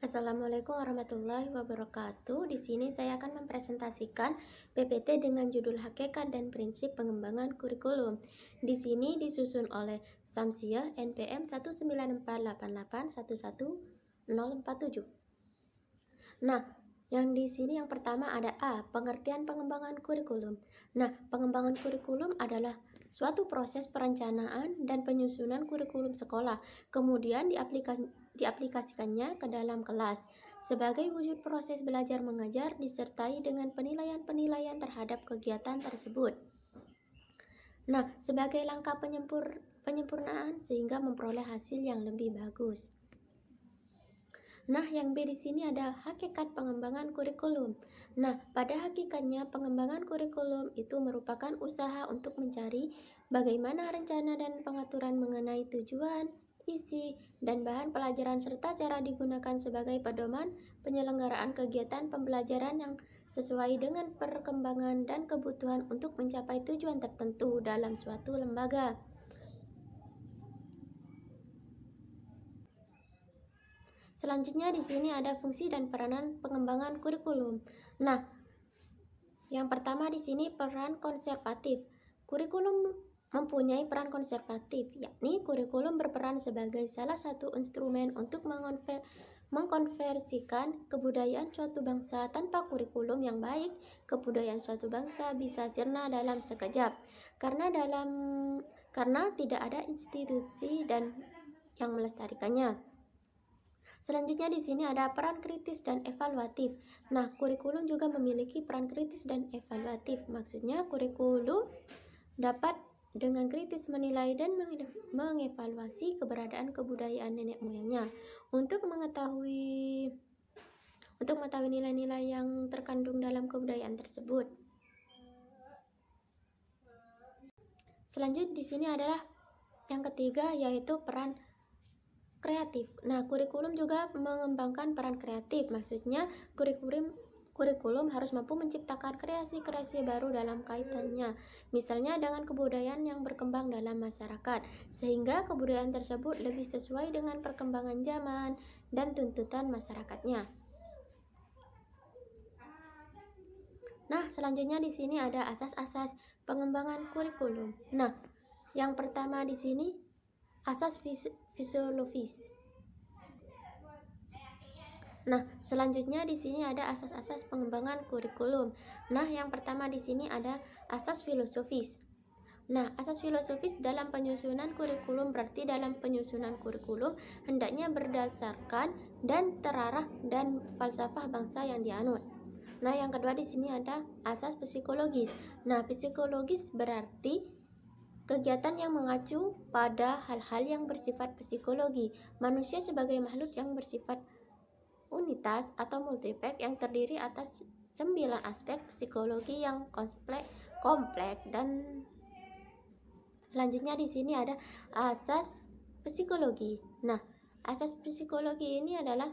Assalamualaikum warahmatullahi wabarakatuh. Di sini saya akan mempresentasikan PPT dengan judul Hakikat dan Prinsip Pengembangan Kurikulum. Di sini disusun oleh Samsiah NPM 19488111047. Nah, yang di sini yang pertama ada A, pengertian pengembangan kurikulum. Nah, pengembangan kurikulum adalah suatu proses perencanaan dan penyusunan kurikulum sekolah, kemudian diaplikasikannya ke dalam kelas sebagai wujud proses belajar mengajar disertai dengan penilaian-penilaian terhadap kegiatan tersebut. Nah, sebagai langkah penyempurnaan sehingga memperoleh hasil yang lebih bagus. Nah, yang B di sini ada hakikat pengembangan kurikulum. Nah, pada hakikatnya pengembangan kurikulum itu merupakan usaha untuk mencari bagaimana rencana dan pengaturan mengenai tujuan, isi, dan bahan pelajaran serta cara digunakan sebagai pedoman penyelenggaraan kegiatan pembelajaran yang sesuai dengan perkembangan dan kebutuhan untuk mencapai tujuan tertentu dalam suatu lembaga. Selanjutnya di sini ada fungsi dan peranan pengembangan kurikulum. Nah, yang pertama di sini peran konservatif. Kurikulum mempunyai peran konservatif, yakni kurikulum berperan sebagai salah satu instrumen untuk mengkonversikan kebudayaan suatu bangsa. Tanpa kurikulum yang baik, kebudayaan suatu bangsa bisa sirna dalam sekejap. Karena tidak ada institusi dan yang melestarikannya. Selanjutnya di sini ada peran kritis dan evaluatif. Nah, kurikulum juga memiliki peran kritis dan evaluatif. Maksudnya kurikulum dapat dengan kritis menilai dan mengevaluasi keberadaan kebudayaan nenek moyangnya untuk mengetahui nilai-nilai yang terkandung dalam kebudayaan tersebut. Selanjutnya di sini adalah yang ketiga, yaitu peran kreatif. Nah, kurikulum juga mengembangkan peran kreatif. Maksudnya kurikulum harus mampu menciptakan kreasi-kreasi baru dalam kaitannya. Misalnya dengan kebudayaan yang berkembang dalam masyarakat, sehingga kebudayaan tersebut lebih sesuai dengan perkembangan zaman dan tuntutan masyarakatnya. Nah, selanjutnya di sini ada asas-asas pengembangan kurikulum. Nah, yang pertama di sini asas fisiologis. Nah, selanjutnya di sini ada asas-asas pengembangan kurikulum. Nah, yang pertama di sini ada asas filosofis. Nah, asas filosofis dalam penyusunan kurikulum berarti dalam penyusunan kurikulum hendaknya berdasarkan dan terarah dan falsafah bangsa yang dianut. Nah, yang kedua di sini ada asas psikologis. Nah, psikologis berarti kegiatan yang mengacu pada hal-hal yang bersifat psikologi. Manusia sebagai makhluk yang bersifat unitas atau multipek yang terdiri atas 9 aspek psikologi yang kompleks dan selanjutnya di sini ada asas psikologi. Nah, asas psikologi ini adalah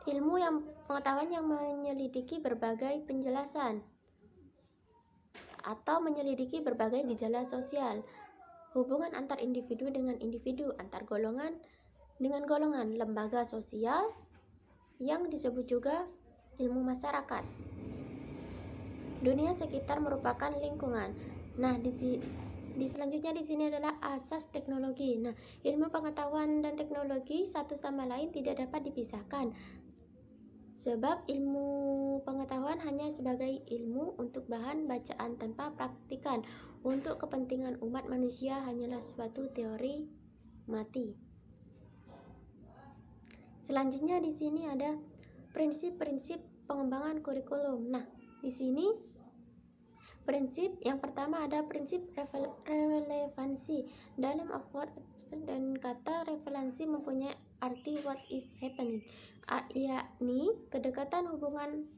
ilmu yang pengetahuan yang menyelidiki berbagai penjelasan atau menyelidiki berbagai gejala sosial, hubungan antar individu dengan individu, antar golongan dengan golongan, lembaga sosial yang disebut juga ilmu masyarakat. Dunia sekitar merupakan lingkungan. Nah, di selanjutnya di sini adalah asas teknologi. Nah, ilmu pengetahuan dan teknologi satu sama lain tidak dapat dipisahkan. Sebab ilmu pengetahuan hanya sebagai ilmu untuk bahan bacaan tanpa praktikan. Untuk kepentingan umat manusia hanyalah suatu teori mati. Selanjutnya di sini ada prinsip-prinsip pengembangan kurikulum. Nah, di sini prinsip yang pertama ada prinsip relevansi. Dalam Oxford dan kata relevansi mempunyai arti what is happening, yakni kedekatan hubungan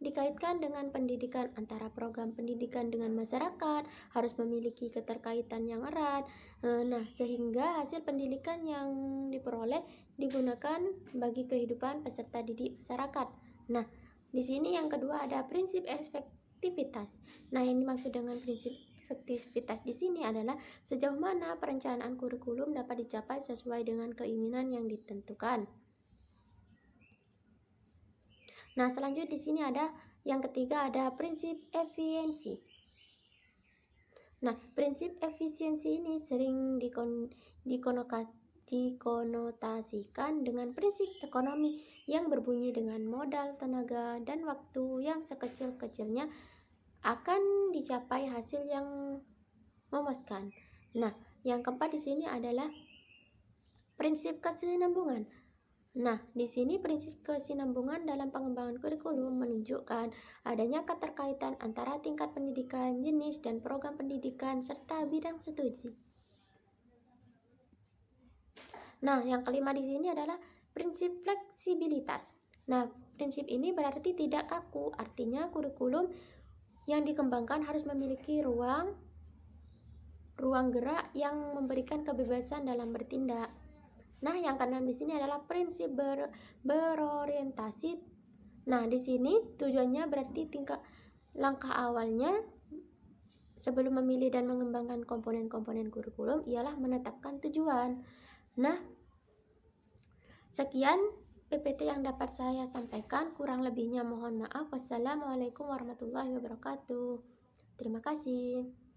dikaitkan dengan pendidikan. Antara program pendidikan dengan masyarakat harus memiliki keterkaitan yang erat. Nah, sehingga hasil pendidikan yang diperoleh digunakan bagi kehidupan peserta didik masyarakat. Nah, di sini yang kedua ada prinsip efektivitas. Nah, yang dimaksud dengan prinsip efektivitas di sini adalah sejauh mana perencanaan kurikulum dapat dicapai sesuai dengan keinginan yang ditentukan. Nah, selanjutnya di sini ada yang ketiga, ada prinsip efisiensi. Nah, prinsip efisiensi ini sering dikonotasikan dengan prinsip ekonomi yang berbunyi dengan modal, tenaga, dan waktu yang sekecil-kecilnya akan dicapai hasil yang memuaskan. Nah, yang keempat di sini adalah prinsip kesinambungan. Nah, di sini prinsip kesinambungan dalam pengembangan kurikulum menunjukkan adanya keterkaitan antara tingkat pendidikan, jenis dan program pendidikan serta bidang studi. Nah, yang kelima di sini adalah prinsip fleksibilitas. Nah, prinsip ini berarti tidak kaku, artinya kurikulum yang dikembangkan harus memiliki ruang gerak yang memberikan kebebasan dalam bertindak. Nah, yang keenam di sini adalah prinsip berorientasi. Nah, di sini tujuannya berarti langkah awalnya sebelum memilih dan mengembangkan komponen-komponen kurikulum ialah menetapkan tujuan. Nah, sekian PPT yang dapat saya sampaikan, kurang lebihnya mohon maaf. Wassalamualaikum warahmatullahi wabarakatuh. Terima kasih.